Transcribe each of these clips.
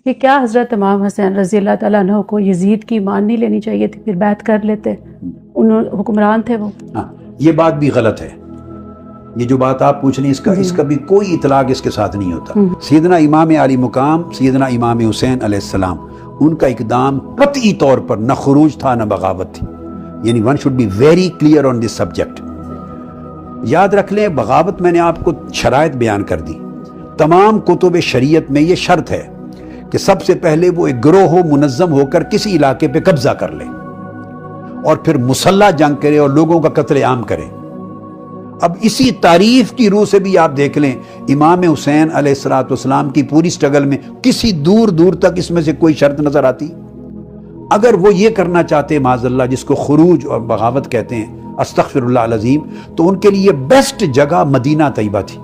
کہ کیا حضرت امام حسین رضی اللہ تعالیٰ عنہ کو یزید کی مان نہیں لینی چاہیے تھی، پھر بیعت کر لیتے؟ حکمران تھے وہ. ہاں یہ بات بھی غلط ہے. یہ جو بات آپ پوچھ رہی ہیں اس کا بھی کوئی اطلاق اس کے ساتھ نہیں ہوتا. سیدنا امام علی مقام سیدنا امام حسین علیہ السلام، ان کا اقدام قطعی طور پر نہ خروج تھا نہ بغاوت تھی. یعنی one should be very clear on this subject. یاد رکھ لیں بغاوت میں نے آپ کو شرائط بیان کر دی. تمام کتب شریعت میں یہ شرط ہے کہ سب سے پہلے وہ ایک گروہ ہو، منظم ہو کر کسی علاقے پہ قبضہ کر لے اور پھر مسلح جنگ کرے اور لوگوں کا قتل عام کرے. اب اسی تعریف کی روح سے بھی آپ دیکھ لیں امام حسین علیہ السلام کی پوری سٹرگل میں کسی دور دور تک اس میں سے کوئی شرط نظر آتی؟ اگر وہ یہ کرنا چاہتے معاذ اللہ جس کو خروج اور بغاوت کہتے ہیں، استغفر اللہ العظیم، تو ان کے لیے بیسٹ جگہ مدینہ طیبہ تھی،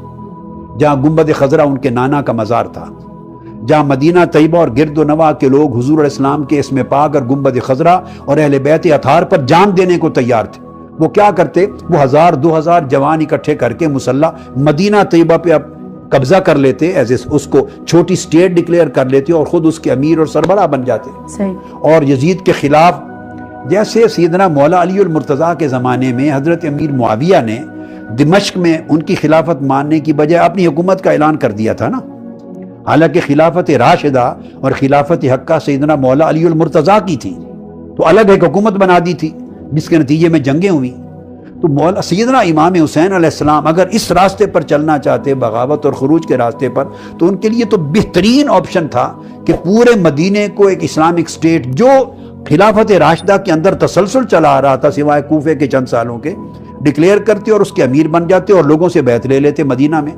جہاں گنبد خضرا ان کے نانا کا مزار تھا، جہاں مدینہ طیبہ اور گرد و نواح کے لوگ حضور علیہ السلام کے اسم پاک اور گنبد خضرا اور اہل بیت اطہار پر جان دینے کو تیار تھے. وہ کیا کرتے؟ وہ 1000-2000 جوان اکٹھے کر کے مسلح مدینہ طیبہ پہ اب قبضہ کر لیتے، اس کو چھوٹی سٹیٹ ڈکلیئر کر لیتے اور خود اس کے امیر اور سربراہ بن جاتے. اور یزید کے خلاف، جیسے سیدنا مولا علی المرتضیٰ کے زمانے میں حضرت امیر معاویہ نے دمشق میں ان کی خلافت ماننے کی بجائے اپنی حکومت کا اعلان کر دیا تھا نا. حالانکہ خلافت راشدہ اور خلافت حقہ سیدنا مولا علی المرتضیٰ کی تھی، تو الگ ایک حکومت بنا دی تھی جس کے نتیجے میں جنگیں ہوئیں. تو مولا سیدنا امام حسین علیہ السلام اگر اس راستے پر چلنا چاہتے، بغاوت اور خروج کے راستے پر، تو ان کے لیے تو بہترین آپشن تھا کہ پورے مدینے کو ایک اسلامک سٹیٹ جو خلافت راشدہ کے اندر تسلسل چلا آ رہا تھا سوائے کوفے کے چند سالوں کے، ڈکلیئر کرتے اور اس کے امیر بن جاتے اور لوگوں سے بیعت لے لیتے مدینہ میں.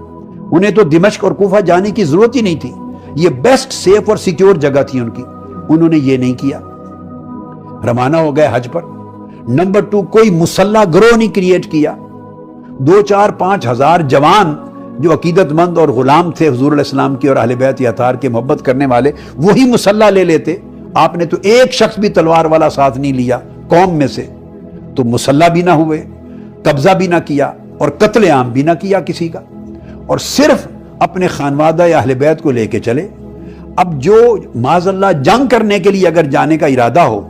انہیں تو دمشق اور کوفہ جانے کی ضرورت ہی نہیں تھی. یہ بیسٹ سیف اور سیکیور جگہ تھی ان کی. انہوں نے یہ نہیں کیا، روانہ ہو گئے حج پر. نمبر 2، کوئی مسلح گروہ نہیں کریٹ کیا. 2-4-5 ہزار جوان جو عقیدت مند اور غلام تھے حضور علیہ السلام کے اور اہل بیت اطہار کے محبت کرنے والے، وہی مسلح لے لیتے. آپ نے تو ایک شخص بھی تلوار والا ساتھ نہیں لیا قوم میں سے، تو مسلح بھی نہ ہوئے، قبضہ بھی نہ کیا اور قتل عام بھی نہ کیا کسی کا، اور صرف اپنے خانوادہ یا اہل بیت کو لے کے چلے. اب جو معاذ اللہ جنگ کرنے کے لیے اگر جانے کا ارادہ ہو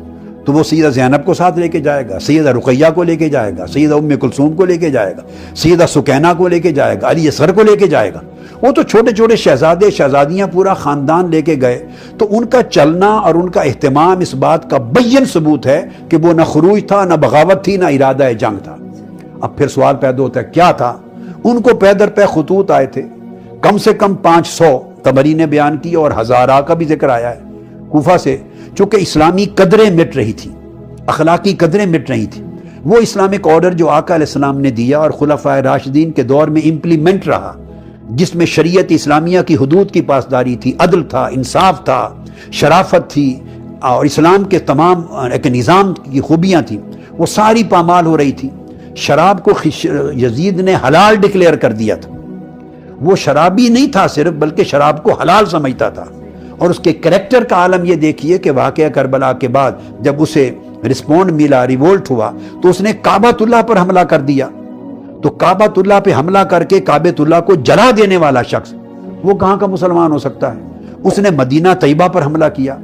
تو وہ سیدہ زینب کو ساتھ لے کے جائے گا، سیدہ رقیہ کو لے کے جائے گا، سیدہ ام کلثوم کو لے کے جائے گا، سیدہ سکینہ کو لے کے جائے گا، علی اصغر کو لے کے جائے گا. وہ تو چھوٹے چھوٹے شہزادے شہزادیاں پورا خاندان لے کے گئے. تو ان کا چلنا اور ان کا اہتمام اس بات کا بین ثبوت ہے کہ وہ نہ خروج تھا، نہ بغاوت تھی، نہ ارادہ جنگ تھا. اب پھر سوال پیدا ہوتا ہے کیا تھا؟ ان کو پے در پے خطوط آئے تھے، کم سے کم 500 طبری نے بیان کی اور 1000 کا بھی ذکر آیا ہے کوفہ سے. چونکہ اسلامی قدریں مٹ رہی تھی، اخلاقی قدریں مٹ رہی تھی، وہ اسلامک آرڈر جو آقا علیہ السلام نے دیا اور خلفائے راشدین کے دور میں امپلیمنٹ رہا، جس میں شریعت اسلامیہ کی حدود کی پاسداری تھی، عدل تھا، انصاف تھا، شرافت تھی اور اسلام کے تمام ایک نظام کی خوبیاں تھیں، وہ ساری پامال ہو رہی تھی. شراب کو یزید نے حلال ڈکلیئر کر دیا تھا. وہ شرابی نہیں تھا صرف، بلکہ شراب کو حلال سمجھتا تھا. اور اس کے کریکٹر کا عالم یہ دیکھیے کہ واقعہ کربلا کے بعد جب اسے رسپونڈ ملا، ریوولٹ ہوا، تو اس نے کعبۃ اللہ پر حملہ کر دیا. تو کعبۃ اللہ پہ حملہ کر کے کعبۃ اللہ کو جلا دینے والا شخص وہ کہاں کا مسلمان ہو سکتا ہے؟ اس نے مدینہ طیبہ پر حملہ کیا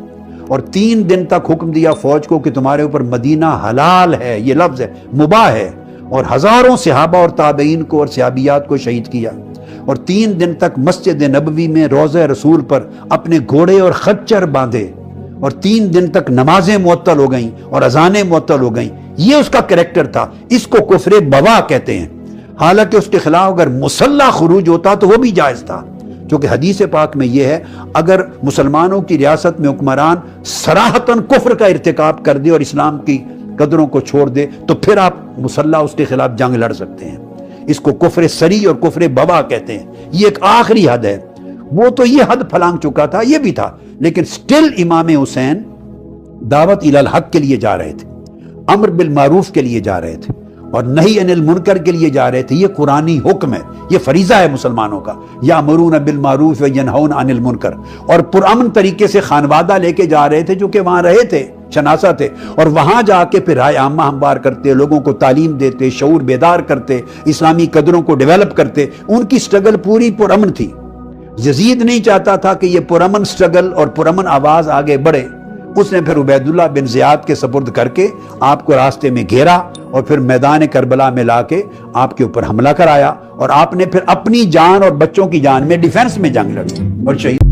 اور 3 دن تک حکم دیا فوج کو کہ تمہارے اوپر مدینہ حلال ہے، یہ لفظ ہے، مباح ہے، اور ہزاروں صحابہ اور تابعین کو اور صحابیات کو شہید کیا. اور 3 دن تک مسجد نبوی میں روضہ رسول پر اپنے گھوڑے اور خچر باندھے اور 3 دن تک نمازیں معطل ہو گئیں اور اذانیں معطل ہو گئیں. یہ اس کا کریکٹر تھا. اس کو کفر بوا کہتے ہیں. حالانکہ اس کے خلاف اگر مسلح خروج ہوتا تو وہ بھی جائز تھا، کیونکہ حدیث پاک میں یہ ہے اگر مسلمانوں کی ریاست میں حکمران صراحتاً کفر کا ارتکاب کر دے اور اسلام کی قدروں کو چھوڑ دے تو پھر آپ مسلح اس کے خلاف جنگ لڑ سکتے ہیں. اس کو کفر سری اور کفر بوا کہتے ہیں. یہ ایک آخری حد ہے. وہ تو یہ حد پھلانگ چکا تھا، یہ بھی تھا، لیکن سٹل امام حسین دعوت الی الحق کے لیے جا رہے تھے، امر بالمعروف کے لیے جا رہے تھے اور نہی عن المنکر کے لیے جا رہے تھے. یہ قرآنی حکم ہے، یہ فریضہ ہے مسلمانوں کا، یامرون بالمعروف وینہون عن المنکر. اور پرامن طریقے سے خانوادہ لے کے جا رہے تھے جو کہ وہاں رہے تھے، شناسہ تھے، اور وہاں جا کے پھر رائے عامہ ہموار کرتے، لوگوں کو تعلیم دیتے، شعور بیدار کرتے، اسلامی قدروں کو ڈیولپ کرتے. ان کی سٹرگل پوری پرامن تھی. یزید نہیں چاہتا تھا کہ یہ پرامن سٹرگل اور پرامن آواز آگے بڑھے. اس نے پھر عبیداللہ بن زیاد کے سپرد کر کے آپ کو راستے میں گھیرا اور پھر میدان کربلا میں لا کے آپ کے اوپر حملہ کرایا اور آپ نے پھر اپنی جان اور بچوں کی جان میں ڈیفنس میں جنگ لڑی اور شہید